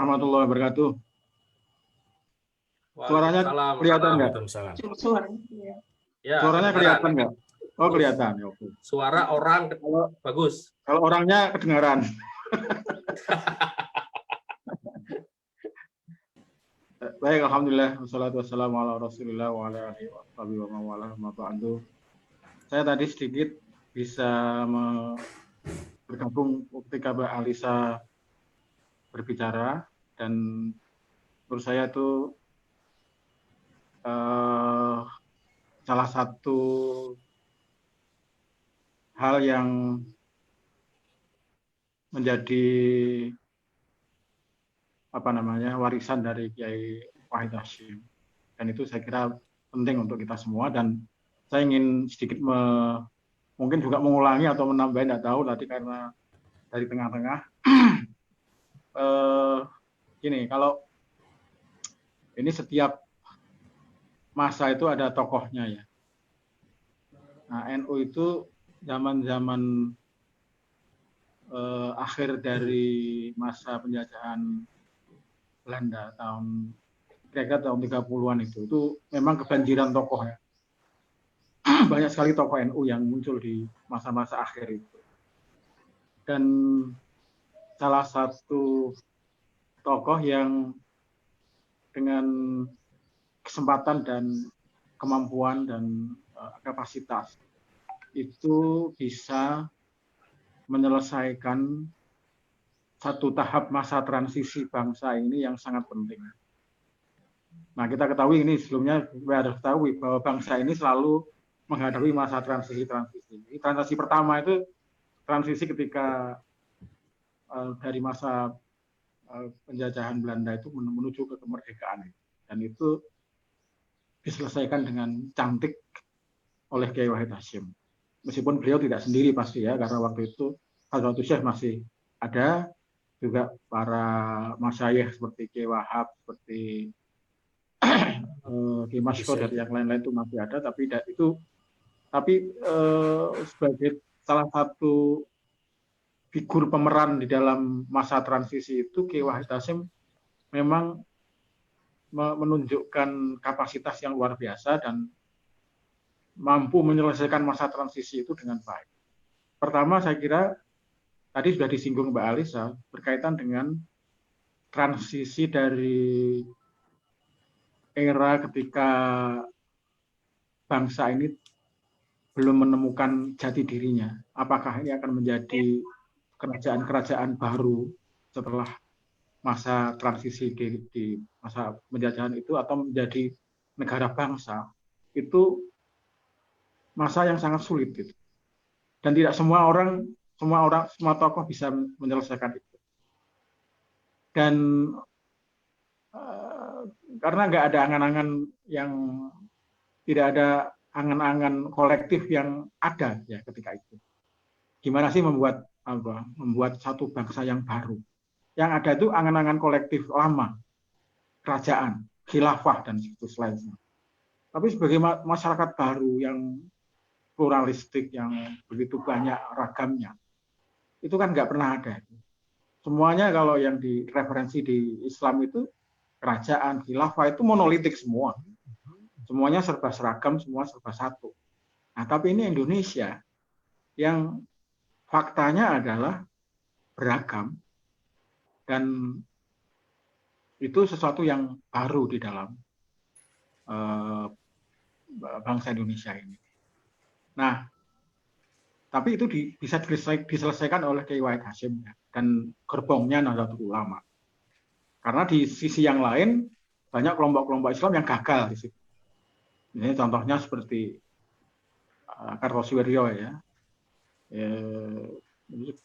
warahmatullahi wabarakatuh. Suaranya Waalaikumsalam. kelihatan nggak? Waalaikumsalam. Suaranya. Ya, Suaranya kedengaran. kelihatan nggak? Oh, kelihatan. Ya, oke. Suara orang bagus. Kalau orangnya kedengaran. Baik, alhamdulillah. Wassalatu wassalamu ala Rasulillah wa ala alihi wa mawala ma ba'du. Saya tadi sedikit bisa bergabung ketika Mbak Alisa berbicara, dan menurut saya itu salah satu hal yang menjadi warisan dari Kiai Wahid Hasyim, dan itu saya kira penting untuk kita semua. Dan saya ingin sedikit mungkin juga mengulangi atau menambah, tidak tahu nanti karena dari tengah-tengah. Gini, kalau ini setiap masa itu ada tokohnya ya. Nah, NU itu zaman-zaman akhir dari masa penjajahan Belanda kira-kira tahun 30-an itu memang kebanjiran tokoh ya. Banyak sekali tokoh NU yang muncul di masa-masa akhir itu. Dan salah satu tokoh yang dengan kesempatan dan kemampuan dan kapasitas itu bisa menyelesaikan satu tahap masa transisi bangsa ini yang sangat penting. Nah, kita ketahui ini sebelumnya, kita harus ketahui bahwa bangsa ini selalu menghadapi masa transisi. Transisi pertama itu transisi ketika dari masa penjajahan Belanda itu menuju ke kemerdekaan. Dan itu diselesaikan dengan cantik oleh Kiai Wahid Hasyim. Meskipun beliau tidak sendiri pasti ya, karena waktu itu Hadratus Syekh masih ada, juga para masyayikh seperti Kiai Wahab, seperti Kiai Masyko dan yang lain-lain itu masih ada, tapi sebagai salah satu figur pemeran di dalam masa transisi itu, Kiai Wahid Hasyim memang menunjukkan kapasitas yang luar biasa dan mampu menyelesaikan masa transisi itu dengan baik. Pertama, saya kira tadi sudah disinggung Mbak Alisa berkaitan dengan transisi dari era ketika bangsa ini belum menemukan jati dirinya. Apakah ini akan menjadi kerajaan-kerajaan baru setelah masa transisi di masa penjajahan itu, atau menjadi negara bangsa? Itu masa yang sangat sulit gitu. Dan tidak semua tokoh bisa menyelesaikan itu. Dan karena nggak ada angan-angan yang, tidak ada angan-angan kolektif yang ada ya ketika itu. Gimana sih membuat satu bangsa yang baru? Yang ada itu angan-angan kolektif lama, kerajaan, khilafah dan selanjutnya. Tapi sebagai masyarakat baru yang pluralistik, yang begitu banyak ragamnya, itu kan nggak pernah ada. Semuanya kalau yang direferensi di Islam itu kerajaan, khilafah itu monolitik semua. Semuanya serba seragam, semua serba satu. Nah, tapi ini Indonesia yang faktanya adalah beragam, dan itu sesuatu yang baru di dalam bangsa Indonesia ini. Nah, tapi itu bisa diselesaikan oleh Kiai Wahid Hasyim ya, dan gerbongnya Nahdlatul Ulama. Karena di sisi yang lain banyak kelompok-kelompok Islam yang gagal di situ. Ini contohnya seperti Kartosuwiryo ya.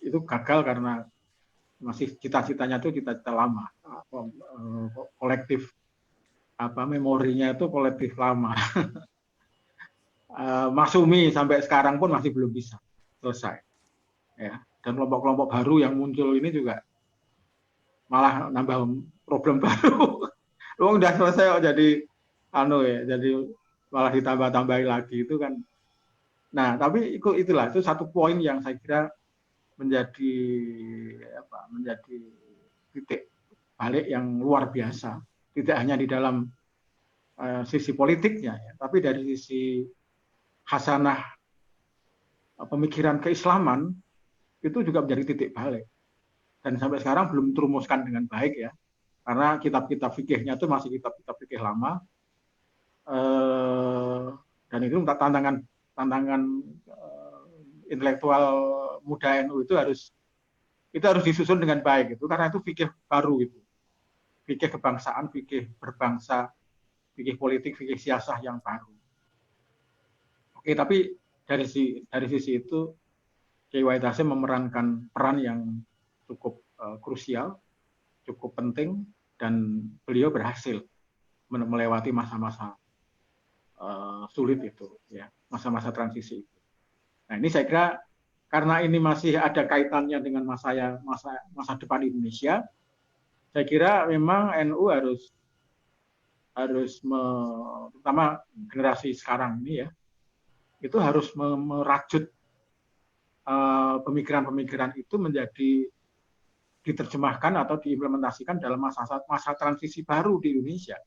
Itu gagal karena masih cita-citanya itu cita-cita lama, kolektif memorinya itu kolektif lama. Masyumi sampai sekarang pun masih belum bisa selesai ya. Dan kelompok-kelompok baru yang muncul ini juga malah nambah problem baru. Lu udah selesai kok jadi jadi malah ditambah-tambahin lagi itu kan. Nah, tapi itu satu poin yang saya kira menjadi titik balik yang luar biasa, tidak hanya di dalam sisi politiknya, ya, tapi dari sisi hasanah pemikiran keislaman itu juga menjadi titik balik. Dan sampai sekarang belum terumuskan dengan baik ya, karena kitab-kitab fikihnya itu masih kitab-kitab fikih lama, dan itu tantangan intelektual muda NU itu harus disusun dengan baik itu, karena itu fikih baru itu, fikih kebangsaan, fikih berbangsa, fikih politik, fikih siasah yang baru. Oke, tapi dari sisi itu Kiai Wahid Hasyim memerankan peran yang cukup krusial, cukup penting, dan beliau berhasil melewati masa-masa sulit itu, ya, masa-masa transisi itu. Nah, ini saya kira karena ini masih ada kaitannya dengan masa depan Indonesia, saya kira memang NU harus terutama generasi sekarang ini ya, itu harus merajut pemikiran-pemikiran itu menjadi diterjemahkan atau diimplementasikan dalam masa transisi baru di Indonesia.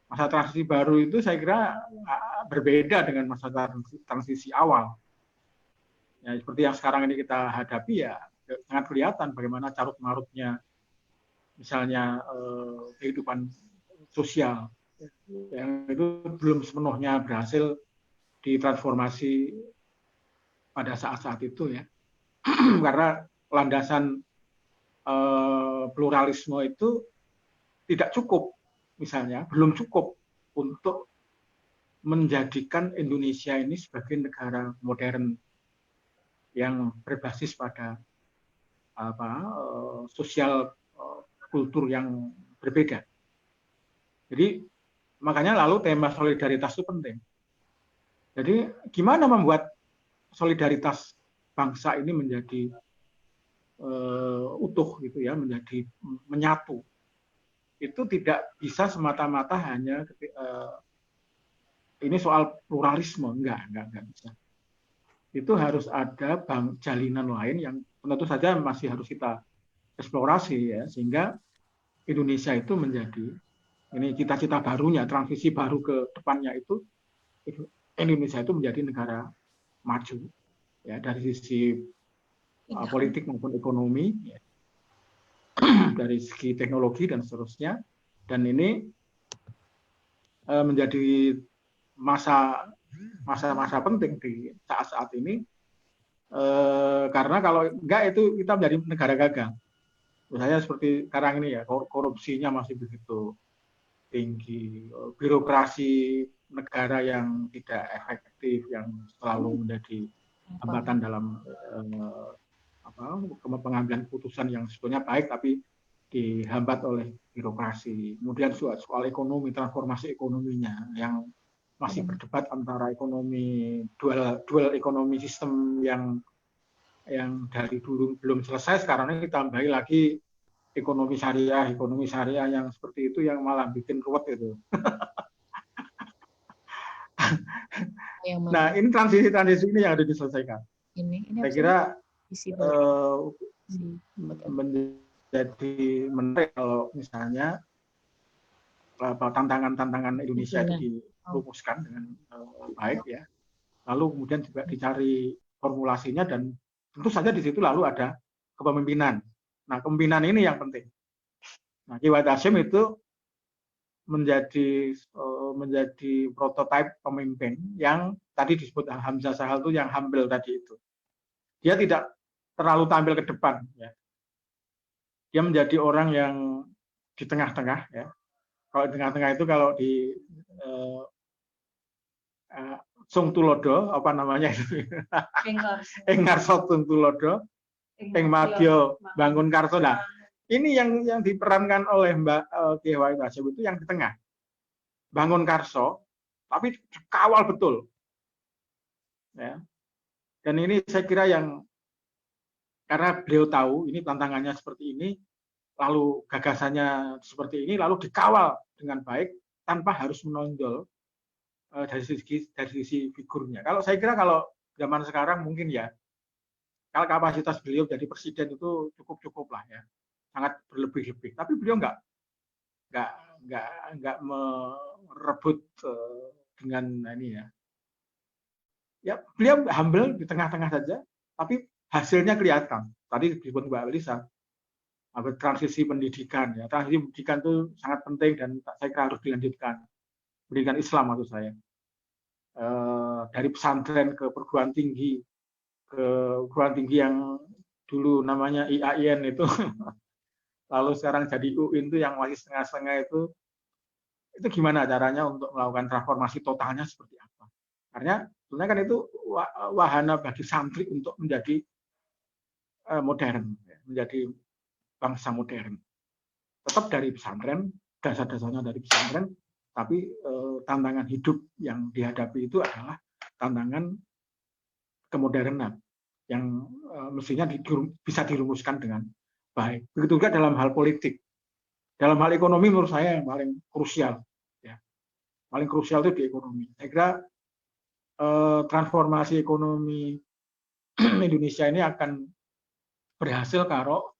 Masa transisi baru itu saya kira berbeda dengan masa transisi awal. Ya, seperti yang sekarang ini kita hadapi ya sangat kelihatan bagaimana carut-marutnya misalnya kehidupan sosial yang itu belum sepenuhnya berhasil ditransformasi pada saat-saat itu ya. Karena landasan pluralisme itu tidak cukup, misalnya belum cukup untuk menjadikan Indonesia ini sebagai negara modern yang berbasis pada sosial kultur yang berbeda. Jadi makanya lalu tema solidaritas itu penting. Jadi gimana membuat solidaritas bangsa ini menjadi utuh gitu ya, menjadi menyatu. Itu tidak bisa semata-mata hanya ini soal pluralisme, enggak bisa. Itu harus ada jalinan lain yang tentu saja masih harus kita eksplorasi ya, sehingga Indonesia itu menjadi ini cita-cita barunya, transisi baru ke depannya itu Indonesia itu menjadi negara maju ya, dari sisi politik maupun ekonomi ya, dari segi teknologi dan seterusnya, dan ini menjadi masa penting di saat-saat ini, karena kalau enggak itu kita menjadi negara gagal. Misalnya seperti sekarang ini ya, korupsinya masih begitu tinggi, birokrasi negara yang tidak efektif, yang selalu menjadi hambatan dalam pengambilan keputusan yang sebetulnya baik tapi dihambat oleh birokrasi. Kemudian soal ekonomi, transformasi ekonominya yang masih berdebat antara ekonomi dual ekonomi sistem yang dari dulu belum selesai, sekarang ini ditambahi lagi ekonomi syariah yang seperti itu yang malah bikin ruwet itu. Nah, ini transisi ini yang harus diselesaikan. Saya kira menjadi menarik kalau misalnya tantangan Indonesia itu dirumuskan dengan baik ya, lalu kemudian juga dicari formulasinya, dan tentu saja di situ lalu ada kepemimpinan. Nah, kepemimpinan ini yang penting. Nah, Kiai Wahid Hasyim itu menjadi prototipe pemimpin yang tadi disebut Hamzah Sahal itu, yang humble tadi itu. Dia tidak terlalu tampil ke depan ya. Dia menjadi orang yang di tengah-tengah ya. Kalau di tengah-tengah itu kalau di Sung Tulodo apa namanya itu? Engarso Sung Tulodo, Eng Magyo Bangun Karso. Nah, ini yang diperankan oleh Mbak Kiai Wahid Hasyim itu yang di tengah. Bangun Karso, tapi kawal betul. Ya. Dan ini saya kira yang karena beliau tahu ini tantangannya seperti ini, lalu gagasannya seperti ini, lalu dikawal dengan baik tanpa harus menonjol dari sisi figurnya. Kalau saya kira kalau zaman sekarang mungkin ya, kalau kapasitas beliau jadi presiden itu cukup lah ya. sangat berlebih-lebih. Tapi beliau nggak merebut dengan ini ya. Ya beliau humble di tengah-tengah saja, tapi hasilnya kelihatan. Tadi disebut Mbak Elisa, transisi pendidikan ya. Transisi pendidikan itu sangat penting dan saya kira harus dilanjutkan. Pendidikan Islam maksud saya. Dari pesantren ke perguruan tinggi yang dulu namanya IAIN itu lalu sekarang jadi UIN itu yang masih setengah-setengah itu gimana caranya untuk melakukan transformasi totalnya seperti apa? Karena sebenarnya kan itu wahana bagi santri untuk menjadi modern, menjadi bangsa modern. Tetap dari pesantren, dasar-dasarnya dari pesantren, tapi tantangan hidup yang dihadapi itu adalah tantangan kemodernan yang mestinya bisa dirumuskan dengan baik. Begitu juga dalam hal politik. Dalam hal ekonomi menurut saya yang paling krusial. Ya. Paling krusial itu di ekonomi. Saya kira transformasi ekonomi Indonesia ini akan berhasil kalau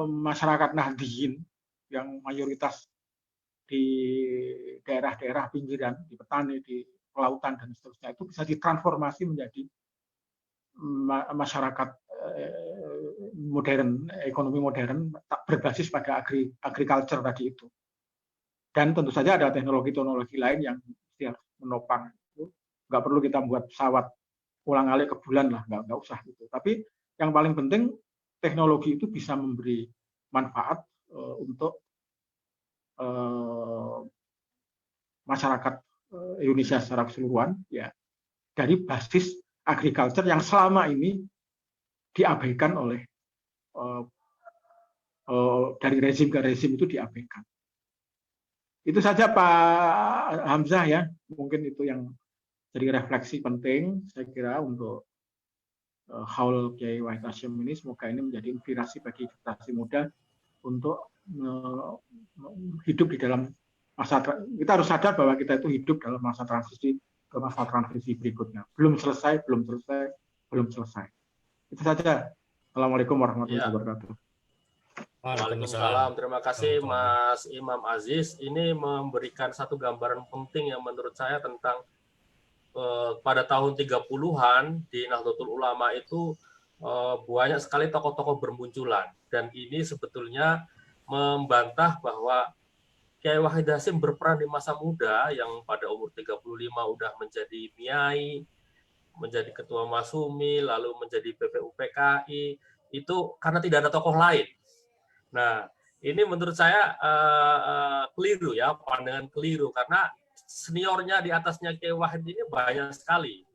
masyarakat Nahdliyin yang mayoritas di daerah-daerah pinggiran, di petani, di kelautan dan seterusnya itu bisa ditransformasi menjadi masyarakat modern, ekonomi modern berbasis pada agriculture tadi itu. Dan tentu saja ada teknologi-teknologi lain yang menopang itu. Nggak perlu kita membuat pesawat ulang-alik ke bulan lah, nggak usah gitu. Tapi yang paling penting teknologi itu bisa memberi manfaat untuk masyarakat Indonesia secara keseluruhan ya dari basis agriculture yang selama ini diabaikan oleh dari rezim ke rezim itu diabaikan. Itu saja Pak Hamzah ya, mungkin itu yang jadi refleksi penting saya kira untuk haul Kiai Wahid Hasyim ini. Semoga ini menjadi inspirasi bagi generasi muda untuk hidup di dalam masa. Kita harus sadar bahwa kita itu hidup dalam masa transisi ke masa transisi berikutnya. Belum selesai. Itu saja. Assalamualaikum warahmatullahi wabarakatuh. Waalaikumsalam. Terima kasih Mas Imam Aziz. Ini memberikan satu gambaran penting yang menurut saya tentang pada tahun 30-an di Nahdlatul Ulama itu banyak sekali tokoh-tokoh bermunculan. Dan ini sebetulnya membantah bahwa Kiai Wahid Hasyim berperan di masa muda yang pada umur 35 udah menjadi Miai, menjadi Ketua Masumi, lalu menjadi PPUPKI, itu karena tidak ada tokoh lain. Nah, ini menurut saya keliru ya, pandangan keliru, karena seniornya di atasnya Kiai Wahid ini banyak sekali.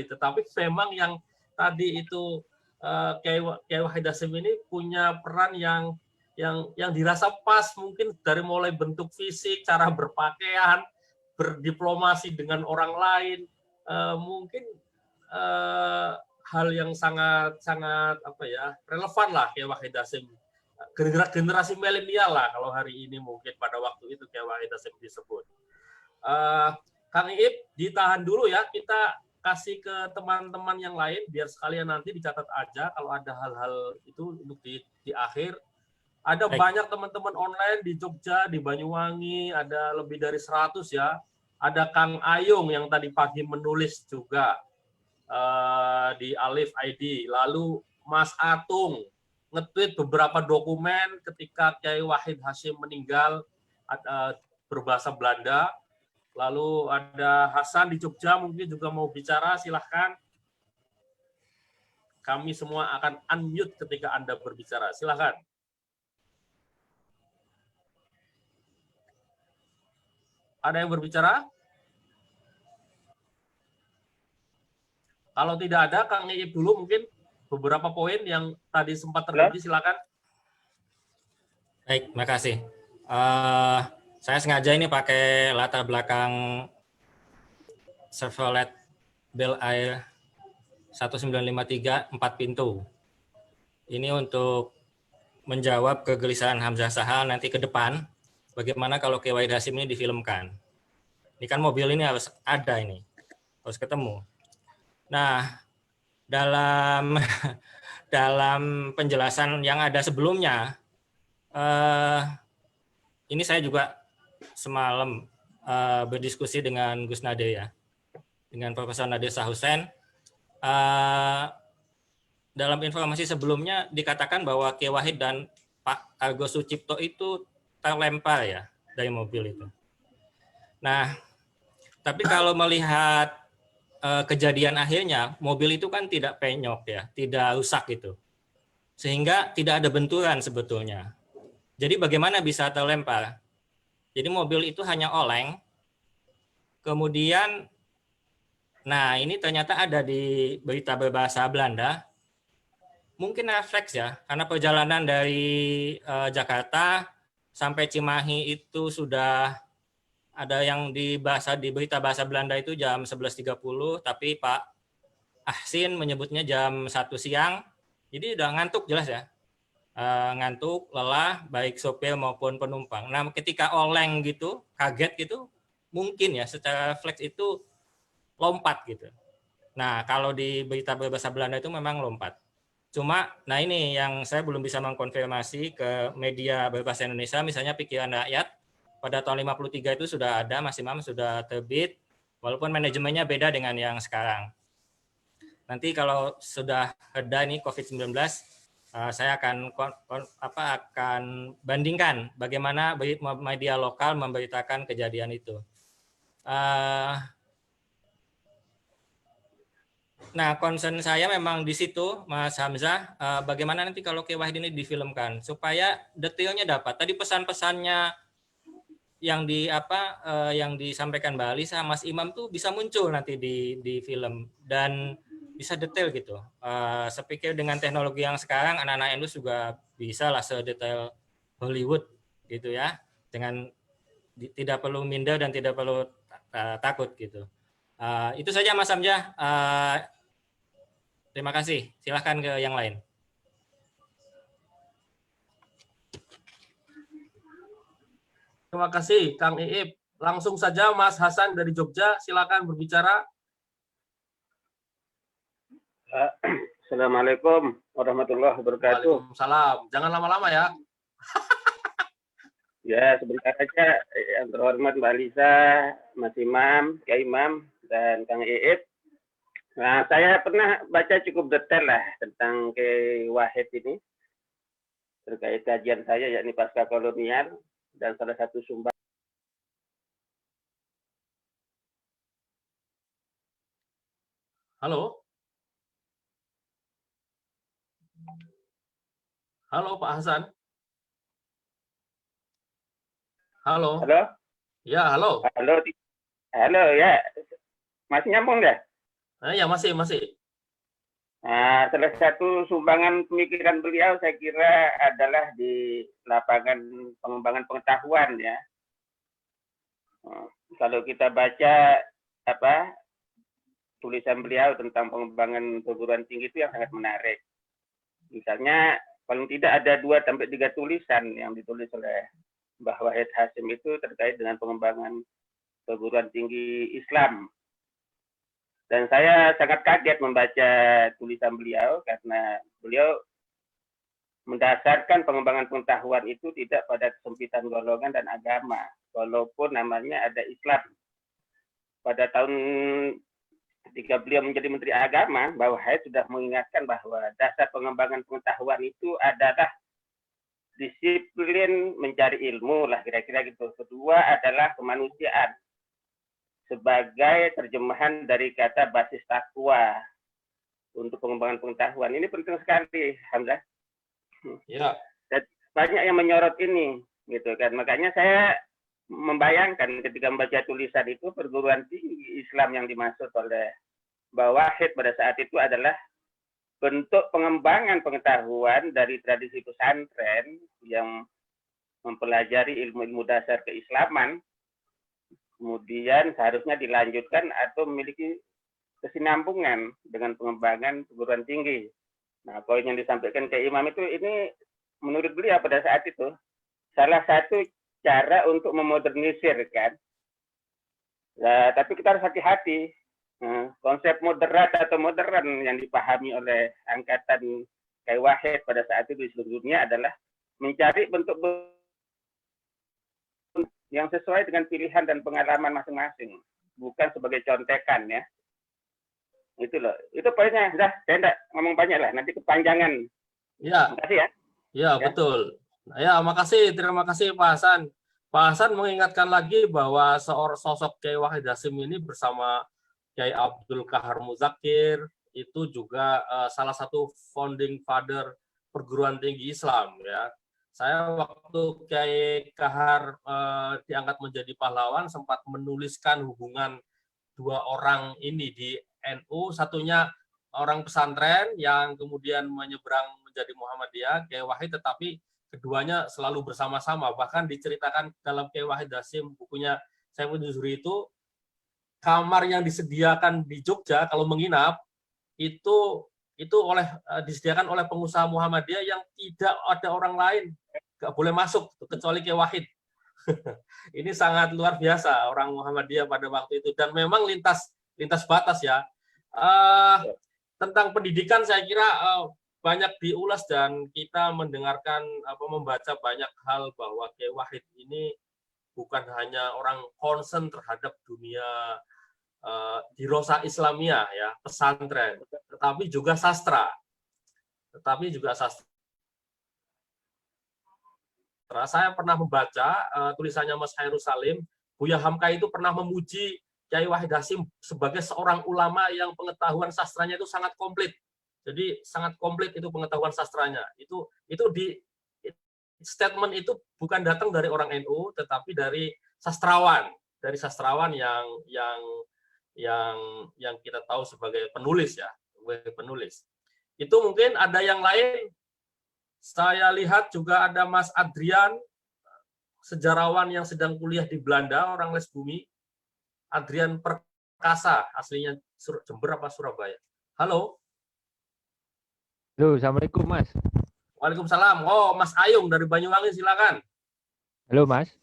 Tetapi memang yang tadi itu Kiai Wahid Hasyim ini punya peran yang dirasa pas, mungkin dari mulai bentuk fisik, cara berpakaian, berdiplomasi dengan orang lain, mungkin hal yang sangat relevan lah Kiai Wahid Hasyim. Generasi milenial lah kalau hari ini, mungkin pada waktu itu Kiai Wahid Hasyim disebut. Kang Iip, ditahan dulu ya, kita kasih ke teman-teman yang lain biar sekalian nanti dicatat aja kalau ada hal-hal itu untuk di akhir. Ada banyak teman-teman online di Jogja, di Banyuwangi, ada lebih dari 100 ya. Ada Kang Ayung yang tadi pagi menulis juga di Alif ID. Lalu Mas Atung nge-tweet beberapa dokumen ketika Kiai Wahid Hasyim meninggal berbahasa Belanda. Lalu ada Hasan di Jogja mungkin juga mau bicara, silahkan. Kami semua akan unmute ketika Anda berbicara, silahkan. Ada yang berbicara? Kalau tidak ada, Kang Iip dulu mungkin beberapa poin yang tadi sempat terjadi, silakan. Baik, makasih. Saya sengaja ini pakai latar belakang Chevrolet Bel Air 1953 4 pintu. Ini untuk menjawab kegelisahan Hamzah Sahal nanti ke depan, bagaimana kalau Kiai Wahid Hasyim ini difilmkan. Ini kan mobil ini harus ada ini, harus ketemu. Nah, dalam penjelasan yang ada sebelumnya, ini saya juga semalam berdiskusi dengan Gus Nade ya, dengan Profesor Nade Sahusen. Dalam informasi sebelumnya dikatakan bahwa Kiai Wahid dan Pak Argo Sucipto itu terlempar ya dari mobil itu. Nah, tapi kalau melihat kejadian akhirnya, mobil itu kan tidak penyok ya, tidak rusak gitu. Sehingga tidak ada benturan sebetulnya. Jadi bagaimana bisa terlempar? Jadi mobil itu hanya oleng, kemudian, nah ini ternyata ada di berita berbahasa Belanda, mungkin refleks ya, karena perjalanan dari Jakarta sampai Cimahi itu sudah ada yang di berita bahasa Belanda itu jam 11.30, tapi Pak Ahsin menyebutnya jam 1 siang, jadi udah ngantuk jelas ya, ngantuk, lelah, baik sopir maupun penumpang. Nah ketika oleng gitu, kaget gitu, mungkin ya secara refleks itu lompat gitu. Nah kalau di berita berbahasa Belanda itu memang lompat. Cuma, nah ini yang saya belum bisa mengkonfirmasi ke media berbahasa Indonesia, misalnya Pikiran Rakyat, pada tahun 53 itu sudah ada, Mas Imam sudah terbit, walaupun manajemennya beda dengan yang sekarang. Nanti kalau sudah reda ini COVID-19, saya akan bandingkan bagaimana media lokal memberitakan kejadian itu. Nah, concern saya memang di situ, Mas Hamzah, bagaimana nanti kalau Kiai Wahid ini difilmkan supaya detailnya dapat. Tadi pesan-pesannya yang yang disampaikan Mbak Alisa, Mas Imam tuh bisa muncul nanti di film dan bisa detail gitu. Saya pikir dengan teknologi yang sekarang anak-anak Endus juga bisa lah sedetail Hollywood gitu ya, dengan tidak perlu minder dan tidak perlu takut gitu. Itu saja Mas Hamzah. Terima kasih. Silahkan ke yang lain. Terima kasih, Kang Iip. Langsung saja Mas Hasan dari Jogja, silakan berbicara. Assalamualaikum warahmatullahi wabarakatuh. Waalaikumsalam. Jangan lama-lama ya. Ya, sebentar saja. Yang terhormat Mbak Lisa, Mas Imam, Kiai Imam, dan Kang Iip. Nah, saya pernah baca cukup detail lah tentang Kiai Wahid ini. Terkait kajian saya, yakni pasca kolonial. Dan salah satu sumber. Halo? Halo Pak Hasan? Halo? Halo? Ya, halo. Halo, ya. Masih nyambung nggak? Ya, masih. Nah, salah satu sumbangan pemikiran beliau saya kira adalah di lapangan pengembangan pengetahuan ya. Kalau kita baca tulisan beliau tentang pengembangan perguruan tinggi itu yang sangat menarik. Misalnya paling tidak ada 2-3 tulisan yang ditulis oleh Mbah Wahid Hasyim itu terkait dengan pengembangan perguruan tinggi Islam. Dan saya sangat kaget membaca tulisan beliau karena beliau mendasarkan pengembangan pengetahuan itu tidak pada kesempitan golongan dan agama, walaupun namanya ada Islam. Pada tahun ketika beliau menjadi Menteri Agama, Mbah Wahid sudah mengingatkan bahwa dasar pengembangan pengetahuan itu adalah disiplin mencari ilmu lah kira-kira gitu. Kedua adalah kemanusiaan sebagai terjemahan dari kata basis takwa untuk pengembangan pengetahuan. Ini penting sekali, Hamzah. Ya. Dan banyak yang menyorot ini, gitu kan. Makanya saya membayangkan ketika membaca tulisan itu perguruan tinggi Islam yang dimaksud oleh Mbah Wahid pada saat itu adalah bentuk pengembangan pengetahuan dari tradisi pesantren yang mempelajari ilmu-ilmu dasar keislaman, kemudian seharusnya dilanjutkan atau memiliki kesinambungan dengan pengembangan perguruan tinggi. Nah, poin yang disampaikan ke Imam itu ini menurut beliau pada saat itu salah satu cara untuk memodernisir kan. Nah, tapi kita harus hati-hati. Konsep moderat atau modern yang dipahami oleh angkatan Kiai Wahid pada saat itu di seluruh dunia adalah mencari bentuk yang sesuai dengan pilihan dan pengalaman masing-masing, bukan sebagai contekan ya. Itu loh, itu poinnya. Sudah, saya enggak ngomong banyak lah, nanti kepanjangan. Ya, Terima kasih ya. ya betul. Ya, terima kasih Pak Hasan. Pak Hasan mengingatkan lagi bahwa seorang sosok Kiai Wahid Hasyim ini bersama Kiai Abdul Qahar Muzakir itu juga salah satu founding father perguruan tinggi Islam ya. Saya waktu Kiai Qahar diangkat menjadi pahlawan sempat menuliskan hubungan dua orang ini di NU, satunya orang pesantren yang kemudian menyeberang menjadi Muhammadiyah, Kiai Wahid, tetapi keduanya selalu bersama-sama. Bahkan diceritakan dalam Kiai Wahid Hasyim, bukunya Saifuddin Zuhri itu, kamar yang disediakan di Jogja kalau menginap itu disediakan oleh pengusaha Muhammadiyah yang tidak ada orang lain, nggak boleh masuk kecuali Kiai Wahid. Ini sangat luar biasa orang Muhammadiyah pada waktu itu, dan memang lintas batas ya. Tentang pendidikan saya kira banyak diulas dan kita mendengarkan membaca banyak hal bahwa Kiai Wahid ini bukan hanya orang concern terhadap dunia dirosah Islamiyah ya, pesantren, tetapi juga sastra. Saya pernah membaca tulisannya Mas Hairul Salim, Buya Hamka itu pernah memuji Kiai Wahid Hasyim sebagai seorang ulama yang pengetahuan sastranya itu sangat komplit. Jadi sangat komplit itu pengetahuan sastranya. Itu di statement itu bukan datang dari orang NU, tetapi dari sastrawan yang kita tahu sebagai penulis ya, penulis. Itu mungkin ada yang lain. Saya lihat juga ada Mas Adrian, sejarawan yang sedang kuliah di Belanda, orang les bumi. Adrian Perkasa, aslinya Jember apa Surabaya. Halo. Halo, Assalamualaikum Mas. Waalaikumsalam. Oh, Mas Ayung dari Banyuwangi, silakan. Halo Mas.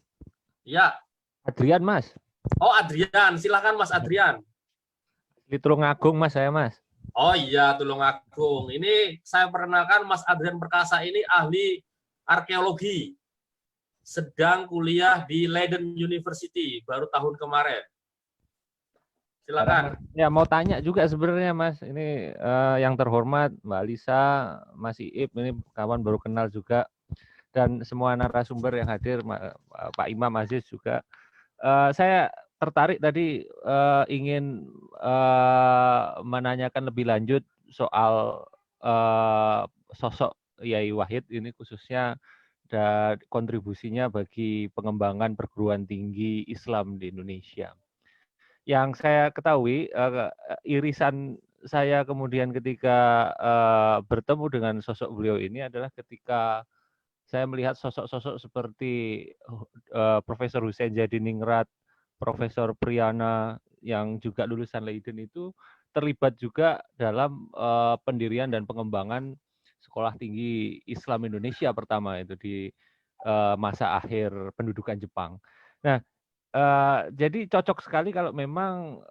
Ya. Adrian Mas. Oh, Adrian, silakan Mas Adrian. Di Tulungagung Mas, saya Mas. Oh iya, Tulungagung. Ini saya perkenalkan Mas Adrian Perkasa ini ahli arkeologi. Sedang kuliah di Leiden University baru tahun kemarin. Silakan. Ya, mau tanya juga sebenarnya Mas. Ini yang terhormat Mbak Lisa, Mas Iib, ini kawan baru kenal juga, dan semua narasumber yang hadir, Pak Imam Aziz juga. Saya tertarik tadi ingin menanyakan lebih lanjut soal sosok Yai Wahid ini, khususnya dan kontribusinya bagi pengembangan perguruan tinggi Islam di Indonesia. Yang saya ketahui, irisan saya kemudian ketika bertemu dengan sosok beliau ini adalah ketika saya melihat sosok-sosok seperti Profesor Hussein Jadiningrat, Profesor Priyana yang juga lulusan Leiden itu terlibat juga dalam pendirian dan pengembangan Sekolah Tinggi Islam Indonesia pertama itu di masa akhir pendudukan Jepang. Nah, jadi cocok sekali kalau memang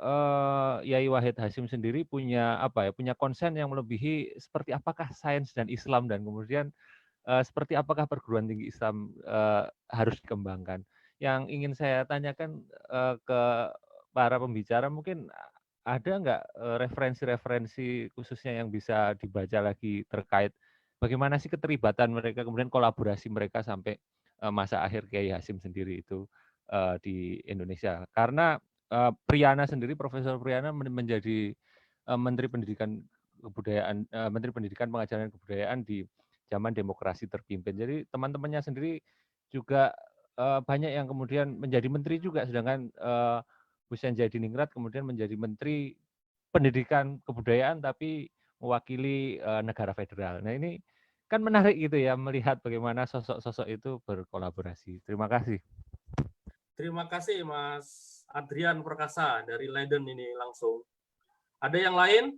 Yai Wahid Hasyim sendiri punya punya konsen yang melebihi seperti apakah sains dan Islam, dan kemudian seperti apakah perguruan tinggi Islam harus dikembangkan. Yang ingin saya tanyakan ke para pembicara, mungkin ada nggak referensi-referensi khususnya yang bisa dibaca lagi terkait bagaimana sih keterlibatan mereka, kemudian kolaborasi mereka sampai masa akhir Kiai Hasyim sendiri itu di Indonesia. Karena Priyana sendiri, Profesor Priyana menjadi Menteri Pendidikan Kebudayaan, Menteri Pendidikan Pengajaran dan Kebudayaan di zaman demokrasi terpimpin. Jadi teman-temannya sendiri juga banyak yang kemudian menjadi menteri juga, sedangkan Hussein Jadiningrat kemudian menjadi Menteri Pendidikan Kebudayaan tapi mewakili negara federal. Nah, ini kan menarik gitu ya melihat bagaimana sosok-sosok itu berkolaborasi. Terima kasih. Terima kasih Mas Adrian Perkasa dari Leiden ini langsung. Ada yang lain?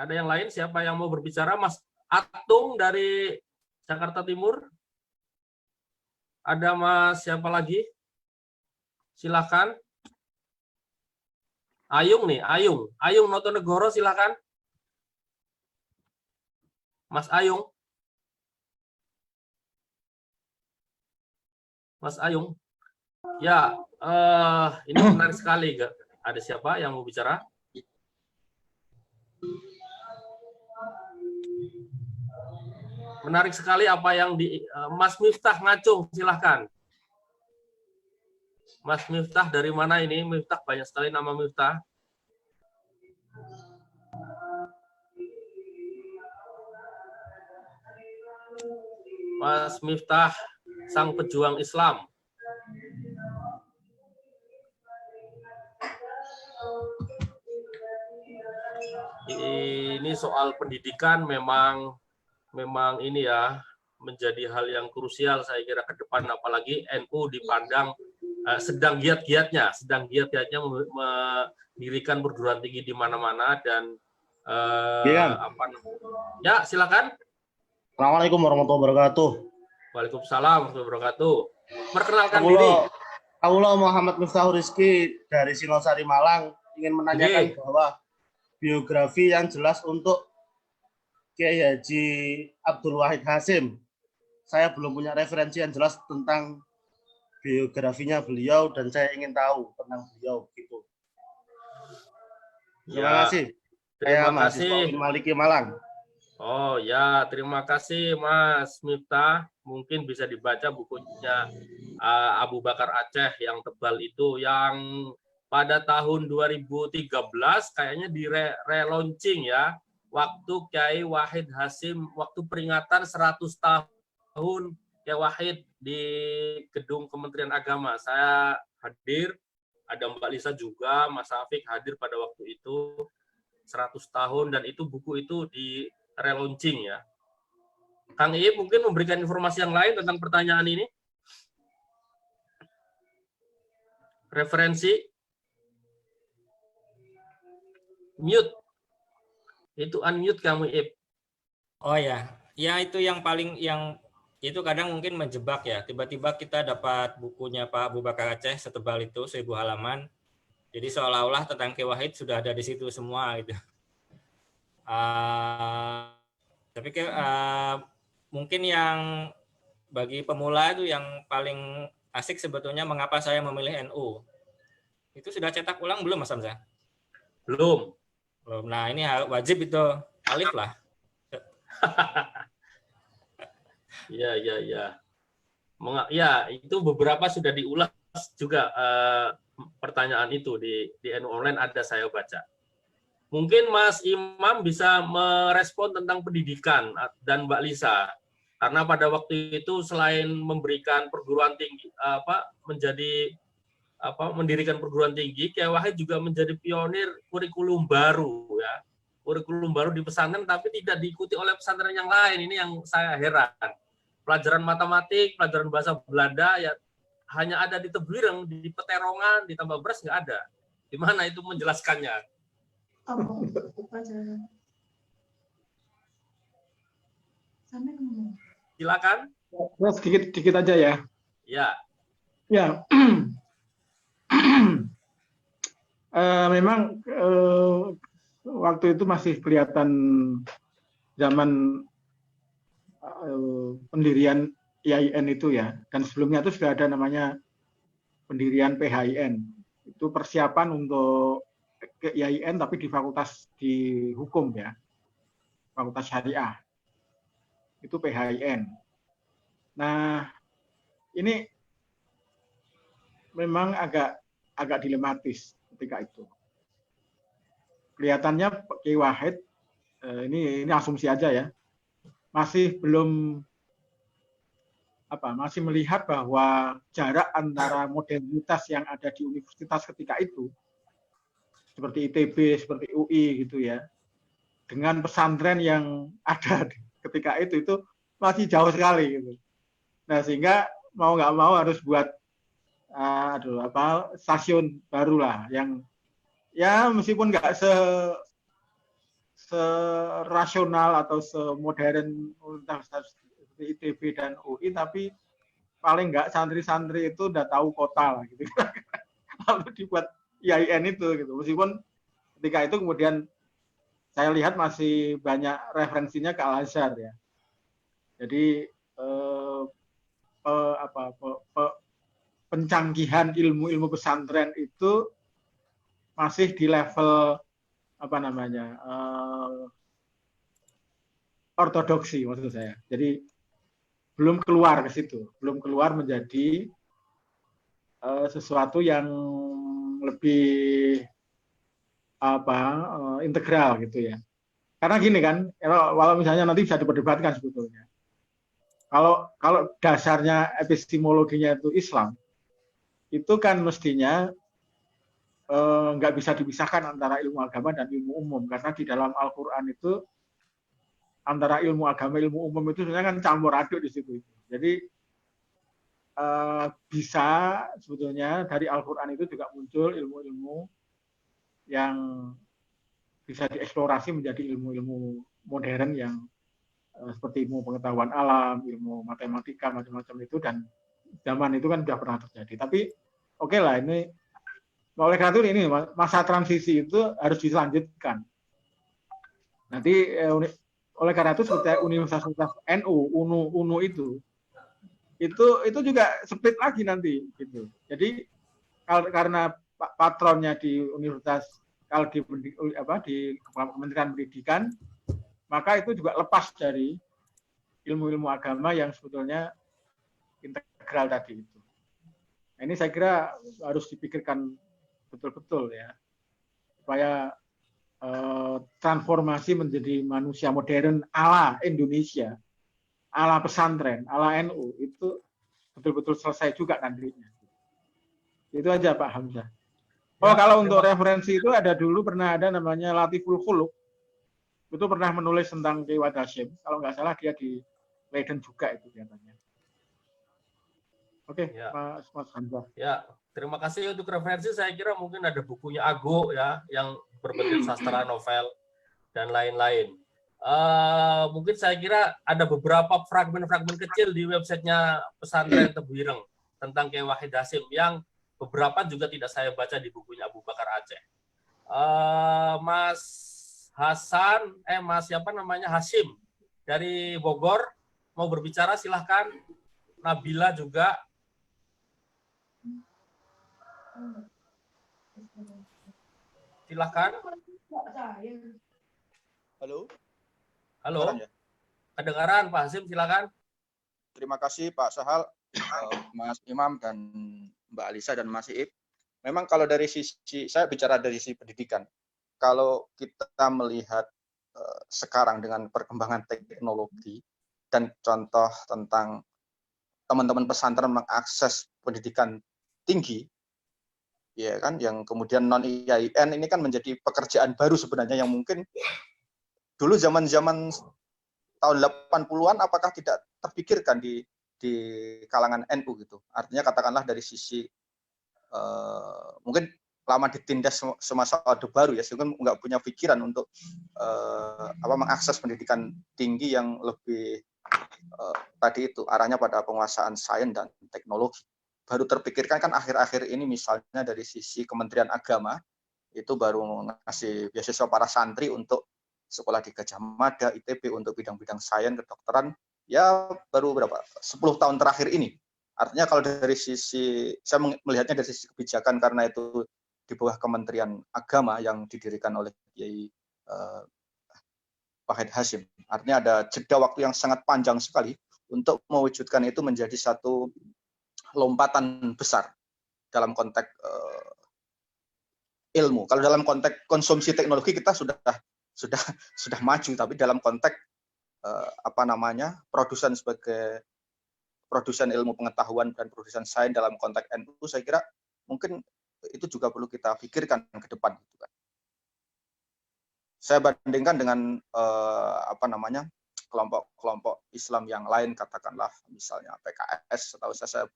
Ada yang lain? Siapa yang mau berbicara? Mas Atung dari Jakarta Timur. Ada Mas siapa lagi? Silakan. Ayung nih, Ayung Notonegoro, silakan. Mas Ayung. Mas Ayung. Ya, ini menarik sekali. Ada siapa yang mau bicara? Menarik sekali apa yang di Mas Miftah Ngacung, silahkan. Mas Miftah dari mana ini? Miftah, banyak sekali nama Miftah. Mas Miftah, sang pejuang Islam. Ini soal pendidikan memang ini ya menjadi hal yang krusial saya kira ke depan, apalagi NU dipandang sedang giat-giatnya mendirikan perguruan tinggi di mana-mana dan ya silakan. Assalamualaikum warahmatullahi wabarakatuh. Waalaikumsalam warahmatullahi wabarakatuh. Perkenalkan diri. Aula Muhammad Miftahul Rizki dari Sinosari Malang ingin menanyakan bahwa biografi yang jelas untuk Kiai Haji Abdul Wahid Hasyim. Saya belum punya referensi yang jelas tentang biografinya beliau dan saya ingin tahu tentang beliau gitu. Terima kasih. Saya mahasiswa Maliki Malang. Oh ya, terima kasih Mas Miftah. Mungkin bisa dibaca bukunya Abu Bakar Aceh yang tebal itu, yang pada tahun 2013 kayaknya di relaunching ya, waktu Kiai Wahid Hasyim, waktu peringatan 100 tahun Kiai Wahid di gedung Kementerian Agama. Saya hadir, ada Mbak Lisa juga, Mas Afik hadir pada waktu itu, 100 tahun, dan itu buku itu di relaunching ya. Kang Iip mungkin memberikan informasi yang lain tentang pertanyaan ini. Referensi. Mute. Itu unmute kamu, Iip. Oh ya, ya itu yang paling itu kadang mungkin menjebak ya. Tiba-tiba kita dapat bukunya Pak Abu Bakar Aceh setebal itu 1000 halaman. Jadi seolah-olah tentang Kiai Wahid sudah ada di situ semua gitu. Tapi mungkin yang bagi pemula itu yang paling asik sebetulnya mengapa saya memilih NU. Itu sudah cetak ulang belum Mas Hamzah? Belum. Nah ini wajib itu, alif lah. Ya. Ya, itu beberapa sudah diulas juga pertanyaan itu di NU Online ada saya baca. Mungkin Mas Imam bisa merespon tentang pendidikan dan Mbak Lisa, karena pada waktu itu selain memberikan perguruan tinggi mendirikan perguruan tinggi, Kiai Wahid juga menjadi pionir kurikulum baru ya. Kurikulum baru di pesantren tapi tidak diikuti oleh pesantren yang lain. Ini yang saya heran. Pelajaran matematik, pelajaran bahasa Belanda ya hanya ada di Tebuireng, di Peterongan, di Tambak Beras nggak ada. Di mana itu menjelaskannya? Silakan. Sedikit aja ya. Ya. Ya. Memang waktu itu masih kelihatan zaman pendirian IAIN itu ya, dan sebelumnya itu sudah ada namanya pendirian PHIN. Itu persiapan untuk IAIN tapi di fakultas di hukum ya, fakultas syariah. Itu PHIN. Nah, ini memang agak dilematis ketika itu. Kelihatannya Kiai Wahid, ini asumsi aja ya, masih melihat bahwa jarak antara modernitas yang ada di universitas ketika itu, seperti ITB, seperti UI gitu ya, dengan pesantren yang ada ketika itu masih jauh sekali gitu. Nah sehingga mau nggak mau harus buat stasiun baru lah yang ya meskipun nggak serasional atau semodern universitas seperti ITB dan UI, tapi paling nggak santri-santri itu udah tahu kota lah gitu. Lalu dibuat IAIN itu gitu. Meskipun ketika itu kemudian saya lihat masih banyak referensinya ke Al-Azhar ya. Jadi pencanggihan ilmu-ilmu pesantren itu masih di level ortodoksi maksud saya. Jadi belum keluar ke situ, belum keluar menjadi sesuatu yang lebih integral gitu ya. Karena gini kan, kalau misalnya nanti bisa diperdebatkan sebetulnya. Kalau dasarnya epistemologinya itu Islam, itu kan mestinya nggak bisa dipisahkan antara ilmu agama dan ilmu umum, karena di dalam Al-Quran itu antara ilmu agama ilmu umum itu sebenarnya kan campur aduk di situ. Jadi bisa sebetulnya dari Al-Quran itu juga muncul ilmu-ilmu yang bisa dieksplorasi menjadi ilmu-ilmu modern yang seperti ilmu pengetahuan alam, ilmu matematika, macam-macam itu, dan zaman itu kan sudah pernah terjadi. Tapi oke lah, ini oleh karena itu ini masa transisi itu harus dilanjutkan. Nanti oleh karena itu seperti Universitas NU, UNU itu juga split lagi nanti gitu. Jadi karena patronnya di universitas, kalau di Kementerian Pendidikan, maka itu juga lepas dari ilmu-ilmu agama yang sebetulnya integral tadi itu. Nah, ini saya kira harus dipikirkan betul-betul ya, supaya transformasi menjadi manusia modern ala Indonesia, ala pesantren, ala NU itu betul-betul selesai juga nantinya. Itu aja Pak Hamzah. Oh, kalau untuk referensi itu ada dulu pernah ada namanya Latiful Khuluq. Itu pernah menulis tentang Kiai Wahid Hasyim. Kalau nggak salah dia di Leiden juga itu katanya. Oke, ya. Mas Hamzah. Ya, terima kasih untuk referensi. Saya kira mungkin ada bukunya Ago ya, yang berbentuk sastra novel dan lain-lain. Mungkin saya kira ada beberapa fragmen-fragmen kecil di websitenya Pesantren Tebu Ireng tentang Kiai Wahid Hasyim yang beberapa juga tidak saya baca di bukunya Abu Bakar Aceh. Mas Hasan, Mas siapa namanya, Hasyim dari Bogor mau berbicara, silahkan. Nabila juga. Silahkan. Halo. Halo. Kedengaran Pak Hasyim, silahkan. Terima kasih Pak Sahal, Mas Imam dan Mbak Alisa dan Mas Iib. Memang kalau dari sisi, saya bicara dari sisi pendidikan. Kalau kita melihat sekarang dengan perkembangan teknologi dan contoh tentang teman-teman pesantren mengakses pendidikan tinggi, ya kan, yang kemudian non IAIN ini kan menjadi pekerjaan baru sebenarnya yang mungkin dulu zaman-zaman tahun 80-an apakah tidak terpikirkan di kalangan NU gitu. Artinya katakanlah dari sisi mungkin lama ditindas semasa Orde Baru ya, sehingga nggak punya pikiran untuk mengakses pendidikan tinggi yang lebih tadi itu arahnya pada penguasaan sains dan teknologi. Baru terpikirkan kan akhir-akhir ini misalnya dari sisi Kementerian Agama itu baru ngasih beasiswa para santri untuk sekolah di Gajah Mada, ITB untuk bidang-bidang sains, kedokteran, ya baru berapa? 10 tahun terakhir ini. Artinya kalau dari sisi, saya melihatnya dari sisi kebijakan karena itu di bawah Kementerian Agama yang didirikan oleh Kiai Wahid Hasyim. Artinya ada jeda waktu yang sangat panjang sekali untuk mewujudkan itu menjadi satu lompatan besar dalam konteks ilmu. Kalau dalam konteks konsumsi teknologi kita sudah maju, tapi dalam konteks produsen sebagai produsen ilmu pengetahuan dan produsen sains dalam konteks NU, saya kira mungkin itu juga perlu kita pikirkan ke depan. Saya bandingkan dengan kelompok-kelompok Islam yang lain, katakanlah misalnya PKS, setahu saya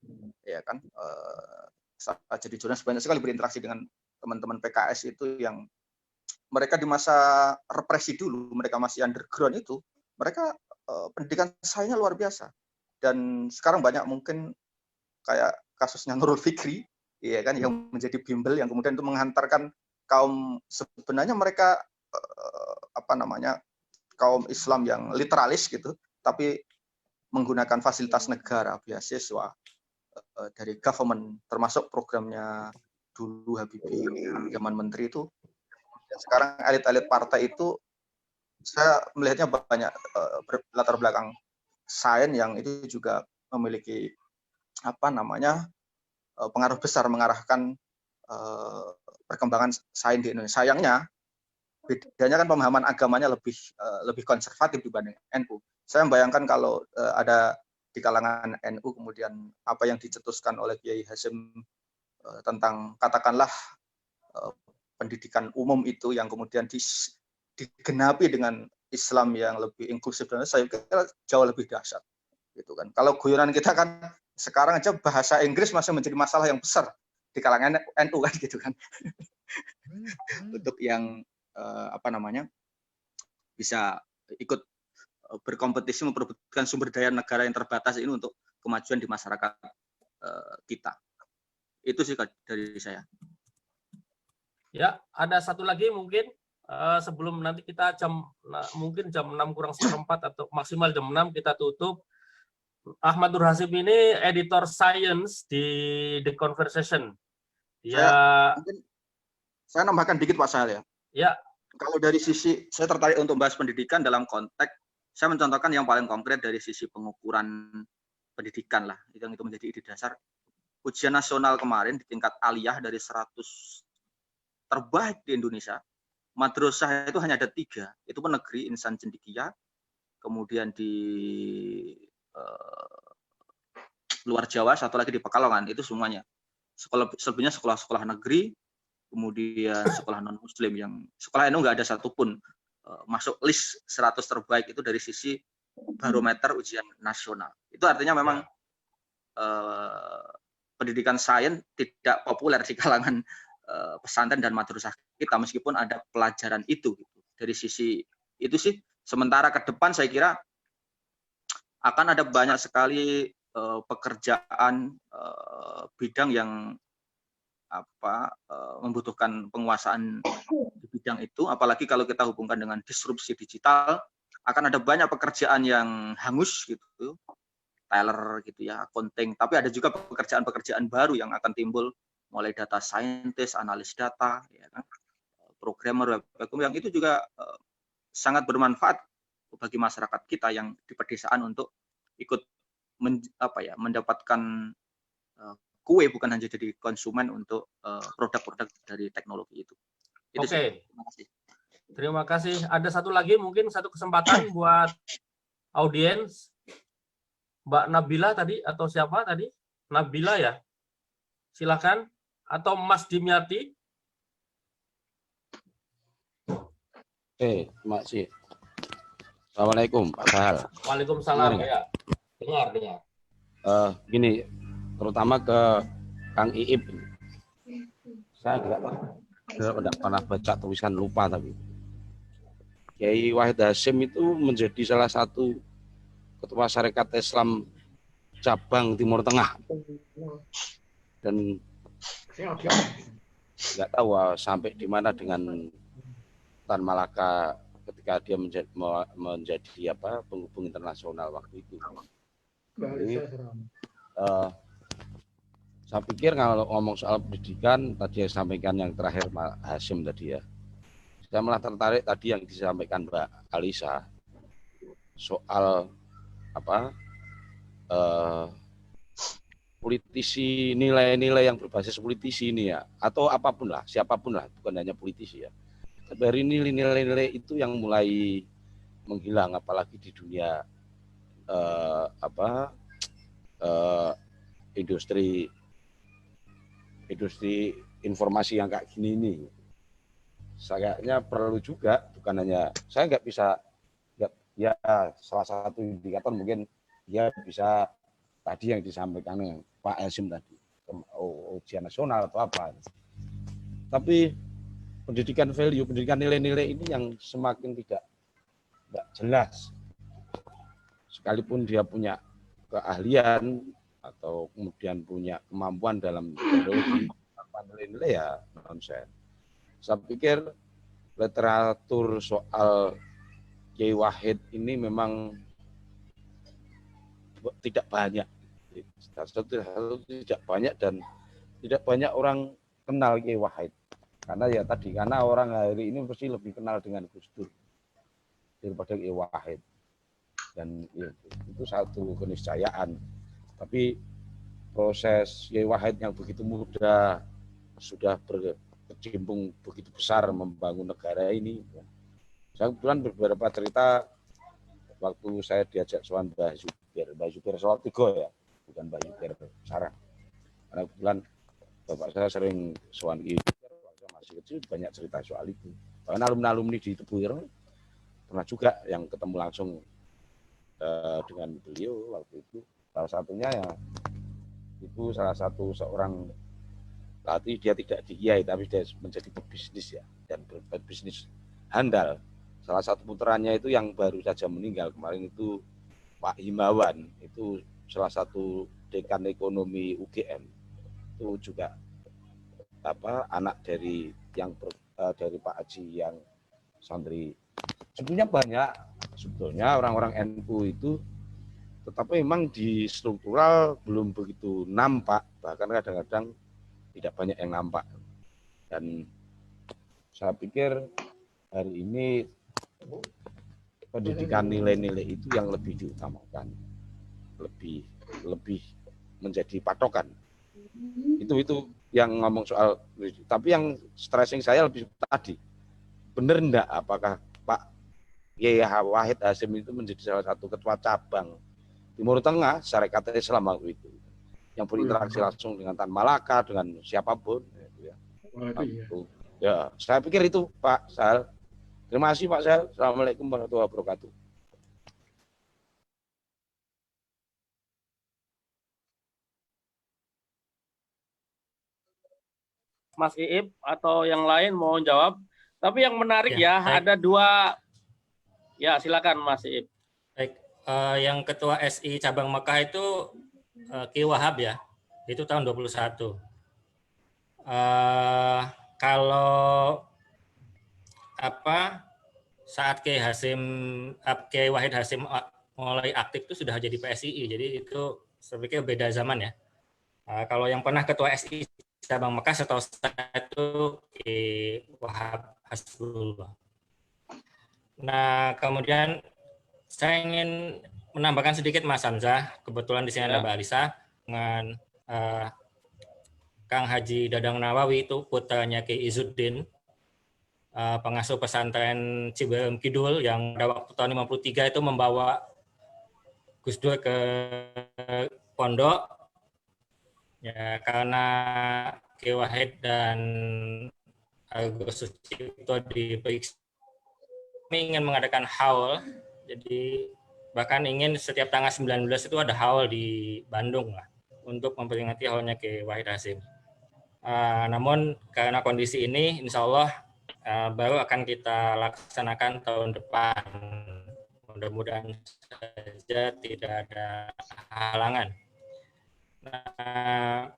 ya kan, saya jadi jurnalis banyak sekali berinteraksi dengan teman-teman PKS itu yang mereka di masa represi dulu, mereka masih underground itu, mereka pendidikan sainsnya luar biasa. Dan sekarang banyak mungkin kayak kasusnya Nurul Fikri, ya kan, yang menjadi bimbel yang kemudian itu menghantarkan kaum sebenarnya mereka kaum Islam yang literalis gitu, tapi menggunakan fasilitas negara, beasiswa dari government, termasuk programnya dulu Habibie zaman menteri itu. Dan sekarang elit-elit partai itu saya melihatnya banyak latar belakang sains yang itu juga memiliki pengaruh besar mengarahkan perkembangan sains di Indonesia. Sayangnya bedanya kan pemahaman agamanya lebih konservatif dibanding NU. Saya membayangkan kalau ada di kalangan NU kemudian apa yang dicetuskan oleh Kiai Hasyim tentang katakanlah pendidikan umum itu yang kemudian digenapi dengan Islam yang lebih inklusif, dan saya kira jauh lebih dahsyat gitu kan. Kalau guyonan kita kan sekarang aja bahasa Inggris masih menjadi masalah yang besar di kalangan NU kan gitu kan. Untuk yang bisa ikut berkompetisi memperebutkan sumber daya negara yang terbatas ini untuk kemajuan di masyarakat kita. Itu sih dari saya. Ya, ada satu lagi mungkin sebelum nanti kita mungkin jam 6 kurang seperempat atau maksimal jam 6 kita tutup. Ahmad Nur Hasyim ini editor science di The Conversation. Saya nambahkan dikit Pak Sahal ya. Ya. Kalau dari sisi saya tertarik untuk bahas pendidikan dalam konteks saya mencontohkan yang paling konkret dari sisi pengukuran pendidikan lah, yang itu menjadi ide dasar. Ujian nasional kemarin di tingkat aliyah dari 100 terbaik di Indonesia, madrasah itu hanya ada 3, itu pun negeri, Insan Cendekia, kemudian di luar Jawa, satu lagi di Pekalongan, itu semuanya. Selebihnya sekolah-sekolah negeri, kemudian sekolah non-muslim yang sekolah NU nggak ada satupun masuk list 100 terbaik itu dari sisi barometer ujian nasional. Itu artinya memang pendidikan sains tidak populer di kalangan pesantren dan madrasah kita meskipun ada pelajaran itu gitu. Dari sisi itu sih, sementara ke depan saya kira akan ada banyak sekali pekerjaan bidang yang membutuhkan penguasaan di bidang itu, apalagi kalau kita hubungkan dengan disrupsi digital, akan ada banyak pekerjaan yang hangus gitu, teller gitu ya, accounting, tapi ada juga pekerjaan-pekerjaan baru yang akan timbul, mulai data scientist, analis data, ya kan, programmer, yang itu juga sangat bermanfaat bagi masyarakat kita yang di pedesaan untuk ikut mendapatkan kue, bukan hanya jadi konsumen untuk produk-produk dari teknologi itu. Oke. Terima kasih. Ada satu lagi mungkin satu kesempatan buat audiens. Mbak Nabila tadi atau siapa tadi? Nabila ya? Silakan. Atau Mas Dimyati. Terima kasih. Assalamualaikum Pak Sahal. Waalaikumsalam. Ya. Dengar. Gini, terutama ke Kang Iip. Saya tidak pernah baca tulisan, lupa tapi. Kiai Wahid Hasyim itu menjadi salah satu ketua Syarikat Islam cabang Timur Tengah. Dan nggak tahu sampai di mana dengan Tan Malaka ketika dia menjadi penghubung internasional waktu itu. Jadi, saya pikir kalau ngomong soal pendidikan tadi yang sampaikan yang terakhir Pak Hasyim tadi ya, saya malah tertarik tadi yang disampaikan Mbak Alisa soal politisi, nilai-nilai yang berbasis politisi ini ya, atau apapun lah, siapapun lah, bukan hanya politisi ya. Dari nilai-nilai itu yang mulai menghilang, apalagi di dunia industri informasi yang kayak gini ini. Sayangnya perlu juga, bukan hanya saya nggak bisa ya, salah satu indikator mungkin dia bisa tadi yang disampaikan Pak Hasyim tadi, ujian nasional atau apa. Tapi pendidikan value, pendidikan nilai-nilai ini yang semakin tidak jelas. Sekalipun dia punya keahlian atau kemudian punya kemampuan dalam teknologi, tanpa nilai-nilai ya nonsen. Saya pikir literatur soal Kiai Wahid ini memang tidak banyak. Tidak banyak dan tidak banyak orang kenal Kiai Wahid. Karena ya tadi, karena orang hari ini pasti lebih kenal dengan Gus Dur daripada Kiai Wahid. Dan ya, itu satu keniscayaan. Tapi proses Kiai Wahid yang begitu muda sudah berkecimpung begitu besar membangun negara ini. Saya kebetulan beberapa cerita waktu saya diajak soal Mbah Zubir soal Tigo ya, bukan Mbah Zubir Sarah. Karena kebetulan bapak saya sering soal itu, waktu masih kecil banyak cerita soal itu. Bahkan alumni di Tebuireng pernah juga yang ketemu langsung dengan beliau waktu itu. Salah satunya ya itu salah satu seorang latih, dia tidak di Kiai tapi dia menjadi pebisnis ya, dan berbisnis handal. Salah satu putranya itu yang baru saja meninggal kemarin itu Pak Himawan, itu salah satu dekan ekonomi UGM, itu juga anak dari dari Pak Haji yang santri. Sebetulnya banyak orang-orang NU itu, tetapi memang di struktural belum begitu nampak, bahkan kadang-kadang tidak banyak yang nampak. Dan saya pikir hari ini pendidikan nilai-nilai itu yang lebih diutamakan, lebih menjadi patokan. Itu yang ngomong soal, tapi yang stressing saya lebih tadi, benar enggak apakah Pak Kiai Wahid Hasyim itu menjadi salah satu ketua cabang Timur Tengah Syarikat Islam waktu itu, yang berinteraksi langsung dengan Tan Malaka, dengan siapapun. Ya, saya pikir itu Pak Sahal. Terima kasih Pak Sahal. Assalamualaikum warahmatullahi wabarakatuh. Mas Iib atau yang lain mau jawab. Tapi yang menarik ya ada dua. Ya, silakan Mas Iib. Baik, yang ketua SI cabang Mekah itu Kiai Wahab ya. Itu tahun 21. Kalau saat Kiai Wahid Hasyim mulai aktif itu sudah jadi PSII, jadi itu saya pikir beda zaman ya. Kalau yang pernah ketua SI cabang Mekah setahu saya itu Kiai Wahab Hasbullah. Nah, kemudian saya ingin menambahkan sedikit Mas Hamzah, kebetulan di sini ada Mbak Alisa dengan Kang Haji Dadang Nawawi, itu putranya Kiai Izzuddin, pengasuh pesantren Ciberem Kidul yang pada waktu tahun 53 itu membawa Gus Dur ke pondok. Ya, karena Kiai Wahid dan Agus Sucipto diperiksa, kami ingin mengadakan haul, jadi bahkan ingin setiap tanggal 19 itu ada haul di Bandung lah, untuk memperingati haulnya Kiai Wahid Hasyim. Namun karena kondisi ini, insya Allah baru akan kita laksanakan tahun depan. Mudah-mudahan saja tidak ada halangan. Nah,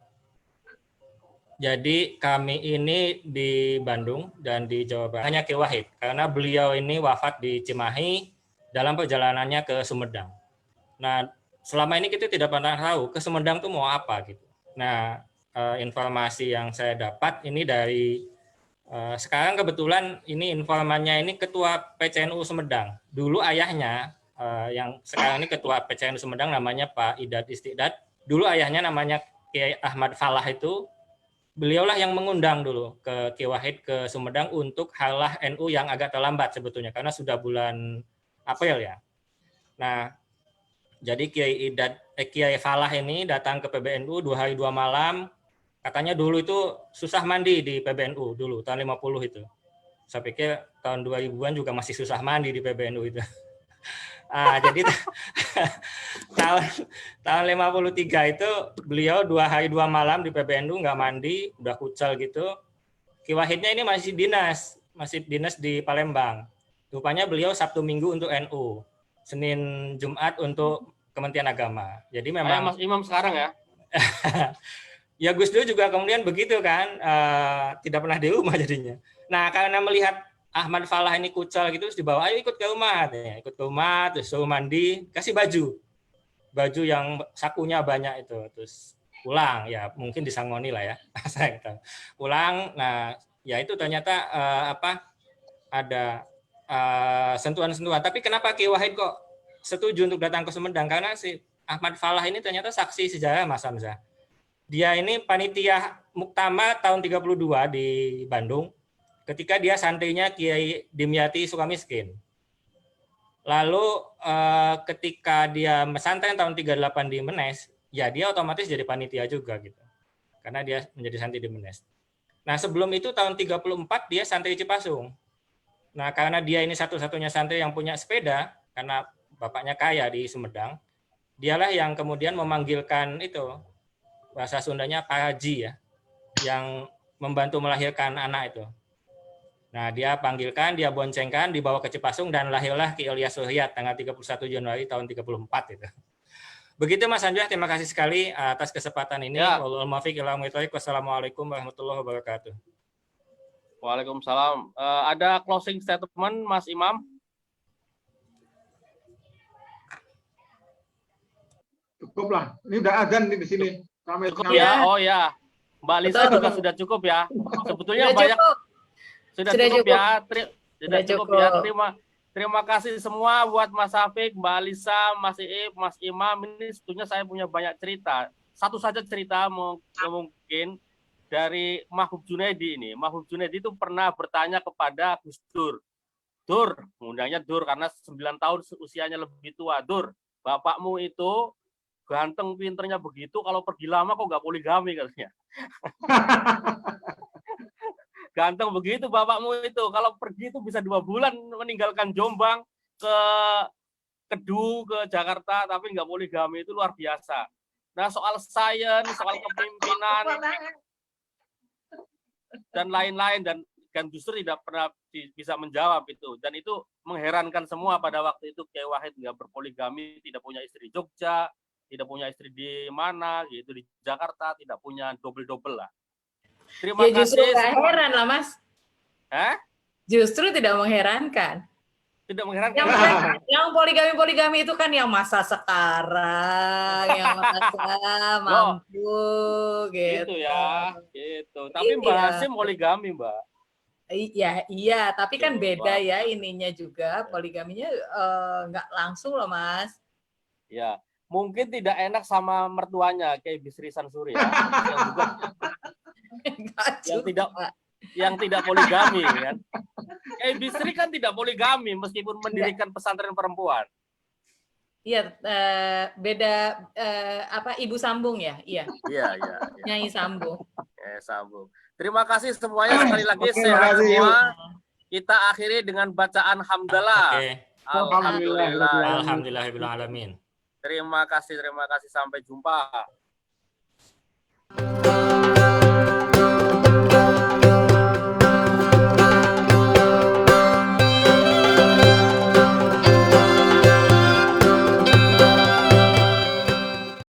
jadi kami ini di Bandung dan di Jawa Barat hanya Kiai Wahid, karena beliau ini wafat di Cimahi dalam perjalanannya ke Sumedang. Nah, selama ini kita tidak pernah tahu ke Sumedang itu mau apa gitu. Nah, informasi yang saya dapat ini dari sekarang kebetulan ini informannya ini ketua PCNU Sumedang. Dulu ayahnya yang sekarang ini ketua PCNU Sumedang namanya Pak Idad Istiqdad. Dulu ayahnya namanya Kiai Ahmad Falah, itu beliaulah yang mengundang dulu ke Kiai Wahid ke Sumedang untuk halah NU yang agak terlambat sebetulnya karena sudah bulan April ya. Nah, jadi Kiai Falah ini datang ke PBNU 2 hari 2 malam. Katanya dulu itu susah mandi di PBNU dulu, tahun 50 itu. Saya pikir tahun 2000-an juga masih susah mandi di PBNU itu. Jadi tahun 53 itu beliau 2 hari 2 malam di PBNU nggak mandi, udah kucal gitu. Kiai Wahidnya ini masih dinas di Palembang. Rupanya beliau Sabtu Minggu untuk NU, Senin Jumat untuk Kementerian Agama. Jadi memang Mas Imam sekarang ya. Ya Gus Dur juga kemudian begitu kan, tidak pernah di rumah jadinya. Nah, karena melihat Ahmad Falah ini kucal gitu, terus dibawa, ayo ikut ke rumah, katanya. Ikut ke rumah, terus suruh mandi, kasih baju yang sakunya banyak itu, terus pulang, ya mungkin disangoni lah ya, saya tahu. Pulang, nah ya itu ternyata ada sentuhan-sentuhan. Tapi kenapa Ki Wahid kok setuju untuk datang ke Sumedang? Karena si Ahmad Falah ini ternyata saksi sejarah, Mas Hamzah. Dia ini panitia Muktama tahun 32 di Bandung, ketika dia santrinya Kiai Dimyati Sukamiskin. Lalu ketika dia pesantren tahun 38 di Menes, ya dia otomatis jadi panitia juga gitu. Karena dia menjadi santri di Menes. Nah, sebelum itu tahun 34 dia santri Cipasung. Nah, karena dia ini satu-satunya santri yang punya sepeda, karena bapaknya kaya di Sumedang, dialah yang kemudian memanggilkan itu, bahasa Sundanya Pak Haji ya, yang membantu melahirkan anak itu. Nah, dia panggilkan, dia boncengkan, dibawa ke Cipasung, dan lahirlah Ki Ilyas Suryat tanggal 31 Januari tahun 34 itu. Begitu Mas Hamzah, terima kasih sekali atas kesempatan ini. Wallahul muwaffiq ila aqwamit thoriq. Wassalamualaikum warahmatullahi wabarakatuh. Waalaikumsalam. Ada closing statement Mas Imam? Cukup lah. Ini udah azan di sini. Cukup ya. Oh ya. Mbak Lisa juga sudah cukup ya. Sebetulnya sudah banyak cukup. Sudah cukup ya. Sudah cukup ya. Terima kasih semua buat Mas Hafik, Mbak Lisa, Mas Iip, Mas Imam. Ini sebetulnya saya punya banyak cerita. Satu saja cerita mungkin dari Mahfud Junaidi ini. Mahfud Junaidi itu pernah bertanya kepada Gus Dur. Dur, undangnya Dur karena 9 tahun usianya lebih tua. Dur, bapakmu itu ganteng pinternya begitu, kalau pergi lama kok nggak poligami katanya. Ganteng begitu bapakmu itu, kalau pergi itu bisa 2 bulan meninggalkan Jombang ke Kedu, ke Jakarta, tapi nggak poligami, itu luar biasa. Nah, soal sains, soal kepemimpinan, dan lain-lain, dan justru tidak pernah bisa menjawab itu. Dan itu mengherankan semua pada waktu itu. Kiai Wahid nggak berpoligami, tidak punya istri Jogja, tidak punya istri di mana, gitu di Jakarta, tidak punya double-double lah. Terima ya, justru kasih. Justru heran lah Mas. Justru tidak mengherankan. Tidak mengherankan. Yang poligami itu kan yang masa sekarang, yang masa mampu, gitu. Gitu ya, gitu. Tapi Mbak Hasim poligami, Mbak. Iya, tapi kan beda ya ininya juga, poligaminya nggak langsung loh Mas. Ya. Mungkin tidak enak sama mertuanya kayak Bisri Sansuri ya, yang tidak poligami kan. Kayak Bisri kan tidak poligami meskipun mendirikan pesantren perempuan. Iya, beda Ibu Sambung ya, iya. Iya. Nyai Sambung. Sambung. Terima kasih semuanya sekali lagi, sehat semua. Kita akhiri dengan bacaan hamdalah. Alhamdulillahirabbil alamin. Terima kasih. Sampai jumpa.